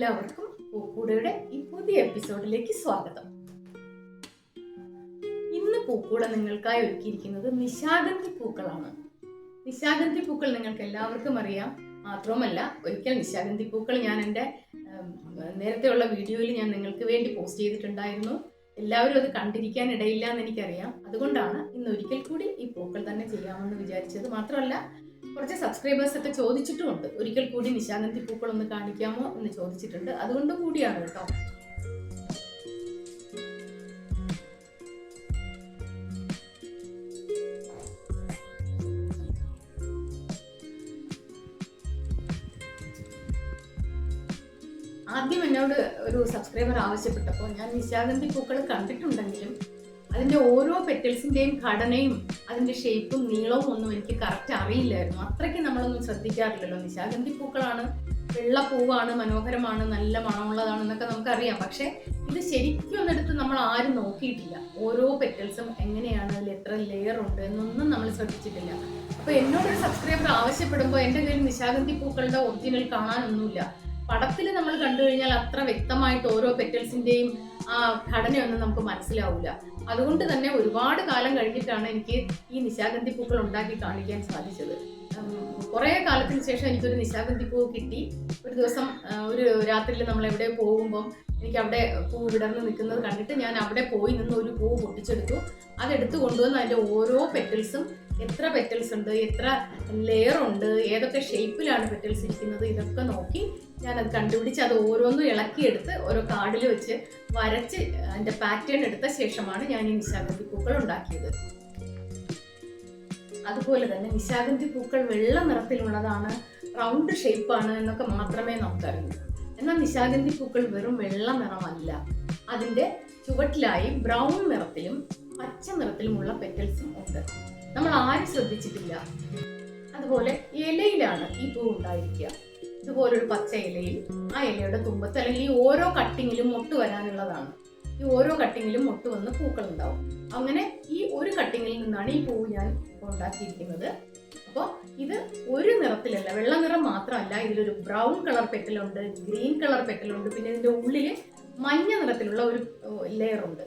എല്ലാവർക്കും പൂക്കൂടയുടെ ഈ പുതിയ എപ്പിസോഡിലേക്ക് സ്വാഗതം. ഇന്ന് പൂക്കൂട നിങ്ങൾക്കായി ഒരുക്കിയിരിക്കുന്നത് നിശാഗന്ധി പൂക്കളാണ്. നിശാഗന്ധി പൂക്കൾ നിങ്ങൾക്ക് എല്ലാവർക്കും അറിയാം. മാത്രവുമല്ല, ഒരിക്കൽ നിശാഗന്ധി പൂക്കൾ ഞാൻ എൻ്റെ നേരത്തെയുള്ള വീഡിയോയിൽ ഞാൻ നിങ്ങൾക്ക് വേണ്ടി പോസ്റ്റ് ചെയ്തിട്ടുണ്ടായിരുന്നു. എല്ലാവരും അത് കണ്ടിരിക്കാൻ ഇടയില്ല എന്ന് എനിക്കറിയാം. അതുകൊണ്ടാണ് ഇന്ന് ഒരിക്കൽ കൂടി ഈ പൂക്കൾ തന്നെ ചെയ്യാമെന്ന് വിചാരിച്ചത്. മാത്രമല്ല, കുറച്ച് സബ്സ്ക്രൈബേഴ്സ് ഒക്കെ ചോദിച്ചിട്ടുമുണ്ട്, ഒരിക്കൽ കൂടി നിശാഗന്ധി പൂക്കൾ ഒന്ന് കാണിക്കാമോ എന്ന് ചോദിച്ചിട്ടുണ്ട്. അതുകൊണ്ട് കൂടിയാണ് കേട്ടോ. ആദ്യം എന്നോട് ഒരു സബ്സ്ക്രൈബർ ആവശ്യപ്പെട്ടപ്പോൾ ഞാൻ നിശാഗന്ധി പൂക്കൾ കണ്ടിട്ടുണ്ടെങ്കിലും അതിൻ്റെ ഓരോ പെറ്റൽസിൻ്റെയും ഘടനയും അതിൻ്റെ ഷേപ്പും നീളവും ഒന്നും എനിക്ക് കറക്റ്റ് അറിയില്ലായിരുന്നു. അത്രയ്ക്ക് നമ്മളൊന്നും ശ്രദ്ധിക്കാറില്ലല്ലോ. നിശാഗന്ധി പൂക്കളാണ്, വെള്ളപ്പൂവാണ്, മനോഹരമാണ്, നല്ല മണമുള്ളതാണെന്നൊക്കെ നമുക്കറിയാം. പക്ഷെ ഇത് ശരിക്കും ഒന്നെടുത്ത് നമ്മൾ ആരും നോക്കിയിട്ടില്ല. ഓരോ പെറ്റൽസും എങ്ങനെയാണ്, അതിൽ എത്ര ലെയർ ഉണ്ട് എന്നൊന്നും നമ്മൾ ശ്രദ്ധിച്ചിട്ടില്ല. അപ്പോൾ എന്നോടൊരു സബ്സ്ക്രൈബർ ആവശ്യപ്പെടുമ്പോൾ എൻ്റെ കയ്യിൽ നിശാഗന്ധി പൂക്കളുടെ ഒറിജിനൽ കാണാനൊന്നുമില്ല. പടത്തിൽ നമ്മൾ കണ്ടു കഴിഞ്ഞാൽ അത്ര വ്യക്തമായിട്ട് ഓരോ പെറ്റൽസിൻ്റെയും ആ ഘടനയൊന്നും നമുക്ക് മനസ്സിലാവില്ല. അതുകൊണ്ട് തന്നെ ഒരുപാട് കാലം കഴിഞ്ഞിട്ടാണ് എനിക്ക് ഈ നിശാഗന്ധി പൂക്കൾ ഉണ്ടാക്കി കാണിക്കാൻ സാധിച്ചത്. കുറേ കാലത്തിന് ശേഷം എനിക്കൊരു നിശാഗന്ധി പൂ കിട്ടി. ഒരു ദിവസം ഒരു രാത്രിയിൽ നമ്മൾ എവിടെ പോകുമ്പം എനിക്ക് അവിടെ പൂ വിടർന്ന് നിൽക്കുന്നത് കണ്ടിട്ട് ഞാൻ അവിടെ പോയി നിന്ന് ഒരു പൂ പൊട്ടിച്ചെടുത്തു. അതെടുത്ത് കൊണ്ടുവന്ന് അതിൻ്റെ ഓരോ പെറ്റൽസും എത്ര പെറ്റൽസ് ഉണ്ട്, എത്ര ലെയർ ഉണ്ട്, ഏതൊക്കെ ഷേപ്പിലാണ് പെറ്റൽസ് ഇരിക്കുന്നത്, ഇതൊക്കെ നോക്കി ഞാനത് കണ്ടുപിടിച്ച് അത് ഓരോന്നും ഇളക്കിയെടുത്ത് ഓരോ കാർഡിൽ വെച്ച് വരച്ച് അതിൻ്റെ പാറ്റേൺ എടുത്ത ശേഷമാണ് ഞാൻ ഈ നിശാഗന്ധി പൂക്കൾ ഉണ്ടാക്കിയത്. അതുപോലെ തന്നെ നിശാഗന്ധി പൂക്കൾ വെള്ള നിറത്തിലുള്ളതാണ്, റൗണ്ട് ഷേപ്പാണ് എന്നൊക്കെ മാത്രമേ നമുക്കറിയൂ. എന്നാൽ നിശാഗന്ധി പൂക്കൾ വെറും വെള്ള നിറമല്ല. അതിൻ്റെ ചുവട്ടിലായി ബ്രൗൺ നിറത്തിലും പച്ച നിറത്തിലുമുള്ള പെറ്റൽസും ഉണ്ട്. നമ്മൾ ആരും ശ്രദ്ധിച്ചിട്ടില്ല. അതുപോലെ ഇലയിലാണ് ഈ പൂ ഉണ്ടായിരിക്കുക. ഇതുപോലൊരു പച്ച ഇലയിൽ ആ ഇലയുടെ തുമ്പത്ത് അല്ലെങ്കിൽ ഈ ഓരോ കട്ടിങ്ങിലും മൊട്ട് വരാനുള്ളതാണ്. ഈ ഓരോ കട്ടിങ്ങിലും മൊട്ട് വന്ന് പൂക്കൾ ഉണ്ടാവും. അങ്ങനെ ഈ ഒരു കട്ടിങ്ങിൽ നിന്നാണ് ഈ പൂ ഞാൻ ഉണ്ടാക്കിയിരിക്കുന്നത്. അപ്പോൾ ഇത് ഒരു നിറത്തിലല്ല, വെള്ള നിറം മാത്രമല്ല, ഇതിലൊരു ബ്രൗൺ കളർ പെറ്റലുണ്ട്, ഗ്രീൻ കളർ പെറ്റലുണ്ട്, പിന്നെ ഇതിൻ്റെ ഉള്ളിൽ മഞ്ഞ നിറത്തിലുള്ള ഒരു ലെയർ ഉണ്ട്.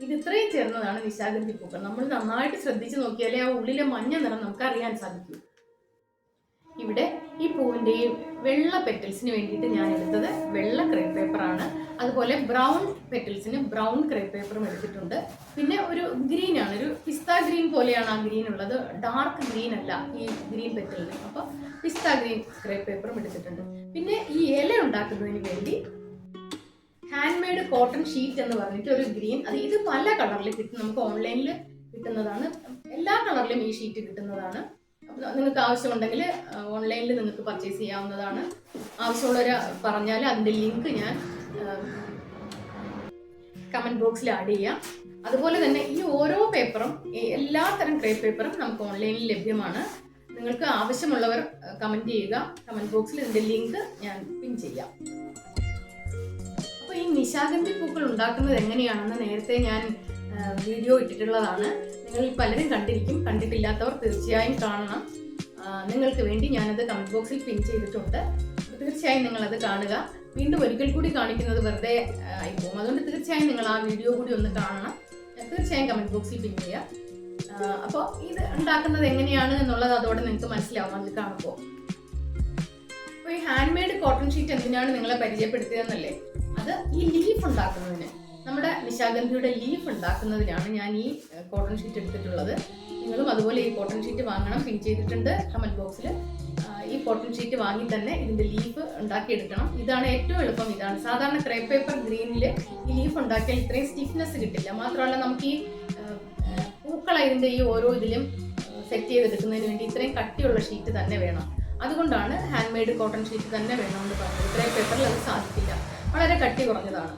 ഇത് ഇത്രയും ചേർന്നതാണ് നിശാഗന്ധി പൂക്കൾ. നമ്മൾ നന്നായിട്ട് ശ്രദ്ധിച്ച് നോക്കിയാലേ ആ ഉള്ളിലെ മഞ്ഞ നിറം നമുക്ക് അറിയാൻ സാധിക്കും. ഇവിടെ ഈ പൂവിൻ്റെയും വെള്ള പെറ്റൽസിന് വേണ്ടിയിട്ട് ഞാൻ എടുത്തത് വെള്ള ക്രേപ്പ് പേപ്പറാണ്. അതുപോലെ ബ്രൗൺ പെറ്റൽസിന് ബ്രൗൺ ക്രേപ്പ് പേപ്പറും എടുത്തിട്ടുണ്ട്. പിന്നെ ഒരു ഗ്രീൻ ആണ്, ഒരു പിസ്ത ഗ്രീൻ പോലെയാണ് ആ ഗ്രീൻ ഉള്ളത്, ഡാർക്ക് ഗ്രീൻ അല്ല ഈ ഗ്രീൻ പെറ്റലിന്. അപ്പോൾ പിസ്ത ഗ്രീൻ ക്രേപ്പ് പേപ്പറും എടുത്തിട്ടുണ്ട്. പിന്നെ ഈ ഇല ഉണ്ടാക്കുന്നതിന് വേണ്ടി ഹാൻഡ് മെയ്ഡ് കോട്ടൺ ഷീറ്റ് എന്ന് പറഞ്ഞിട്ട് ഒരു ഗ്രീൻ, ഇത് പല കളറിൽ കിട്ടും, നമുക്ക് ഓൺലൈനിൽ കിട്ടുന്നതാണ്. എല്ലാ കളറിലും ഈ ഷീറ്റ് കിട്ടുന്നതാണ്. നിങ്ങൾക്ക് ആവശ്യമുണ്ടെങ്കിൽ ഓൺലൈനിൽ നിങ്ങൾക്ക് പർച്ചേസ് ചെയ്യാവുന്നതാണ്. ആവശ്യമുള്ളവർ പറഞ്ഞാൽ അതിൻ്റെ ലിങ്ക് ഞാൻ കമൻറ്റ് ബോക്സിൽ ആഡ് ചെയ്യാം. അതുപോലെ തന്നെ ഈ ഓരോ പേപ്പറും, എല്ലാ തരം ക്രേപ്പ് പേപ്പറും നമുക്ക് ഓൺലൈനിൽ ലഭ്യമാണ്. നിങ്ങൾക്ക് ആവശ്യമുള്ളവർ കമൻറ്റ് ചെയ്യുക. കമൻറ്റ് ബോക്സിൽ ഇതിൻ്റെ ലിങ്ക് ഞാൻ പിൻ ചെയ്യാം. അപ്പോൾ ഈ നിശാഗന്ധി പൂക്കൾ ഉണ്ടാക്കുന്നത് എങ്ങനെയാണെന്ന് നേരത്തെ ഞാൻ വീഡിയോ ഇട്ടിട്ടുള്ളതാണ്. നിങ്ങൾ പലരും കണ്ടിരിക്കും. കണ്ടിട്ടില്ലാത്തവർ തീർച്ചയായും കാണണം. നിങ്ങൾക്ക് വേണ്ടി ഞാനത് കമൻറ്റ് ബോക്സിൽ പിൻ ചെയ്തിട്ടുണ്ട്. തീർച്ചയായും നിങ്ങളത് കാണുക. വീണ്ടും ഒരിക്കൽ കൂടി കാണിക്കുന്നത് വെറുതെ ആയിപ്പോകും. അതുകൊണ്ട് തീർച്ചയായും നിങ്ങൾ ആ വീഡിയോ കൂടി ഒന്ന് കാണണം. തീർച്ചയായും കമൻറ്റ് ബോക്സിൽ പിൻ ചെയ്യുക. അപ്പോൾ ഇത് ഉണ്ടാക്കുന്നത് എങ്ങനെയാണ് എന്നുള്ളത് അതോടെ നിങ്ങൾക്ക് മനസ്സിലാവും അത് കാണുമ്പോൾ. അപ്പോൾ ഈ ഹാൻഡ് മെയ്ഡ് കോട്ടൺ ഷീറ്റ് എന്തിനാണ് നിങ്ങളെ പരിചയപ്പെടുത്തിയതെന്നല്ലേ? അത് ഈ ലീഫ് ഉണ്ടാക്കുന്നതിന്, നമ്മുടെ നിശാഗന്ധിയുടെ ലീഫ് ഉണ്ടാക്കുന്നതിനാണ് ഞാൻ ഈ കോട്ടൺ ഷീറ്റ് എടുത്തിട്ടുള്ളത്. നിങ്ങളും അതുപോലെ ഈ കോട്ടൺ ഷീറ്റ് വാങ്ങണം. പിൻ ചെയ്തിട്ടുണ്ട് കമൻറ്റ് ബോക്സിൽ. ഈ കോട്ടൺ ഷീറ്റ് വാങ്ങി തന്നെ ഇതിൻ്റെ ലീഫ് ഉണ്ടാക്കിയെടുക്കണം. ഇതാണ് ഏറ്റവും എളുപ്പം. ഇതാണ് സാധാരണ ക്രേപ്പ് പേപ്പർ ഗ്രീനിൽ ഈ ലീഫ് ഉണ്ടാക്കിയാൽ ഇത്രയും സ്റ്റിഫ്നെസ് കിട്ടില്ല. മാത്രമല്ല, നമുക്ക് ഈ പൂക്കൾ ഇതിൻ്റെ ഈ ഓരോ ഇതിലും സെറ്റ് ചെയ്തെടുക്കുന്നതിന് വേണ്ടി ഇത്രയും കട്ടിയുള്ള ഷീറ്റ് തന്നെ വേണം. അതുകൊണ്ടാണ് ഹാൻഡ് മെയ്ഡ് കോട്ടൺ ഷീറ്റ് തന്നെ വേണമെന്ന് പറഞ്ഞത്. ക്രേപ്പ് പേപ്പറിൽ അത് സാധിക്കില്ല, വളരെ കട്ടി കുറഞ്ഞതാണ്.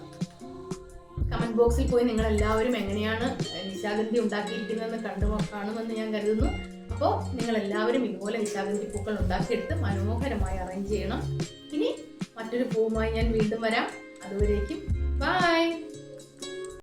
കമൻറ്റ് ബോക്സിൽ പോയി നിങ്ങൾ എല്ലാവരും എങ്ങനെയാണ് നിശാഗന്ധി ഉണ്ടാക്കിയിരിക്കുന്നതെന്ന് കാണുമെന്ന് ഞാൻ കരുതുന്നു. അപ്പോൾ നിങ്ങളെല്ലാവരും ഇതുപോലെ നിശാഗന്ധി പൂക്കൾ ഉണ്ടാക്കിയെടുത്ത് മനോഹരമായി അറേഞ്ച് ചെയ്യണം. ഇനി മറ്റൊരു പൂവുമായി ഞാൻ വീണ്ടും വരാം. അതുവരേക്കും ബൈ.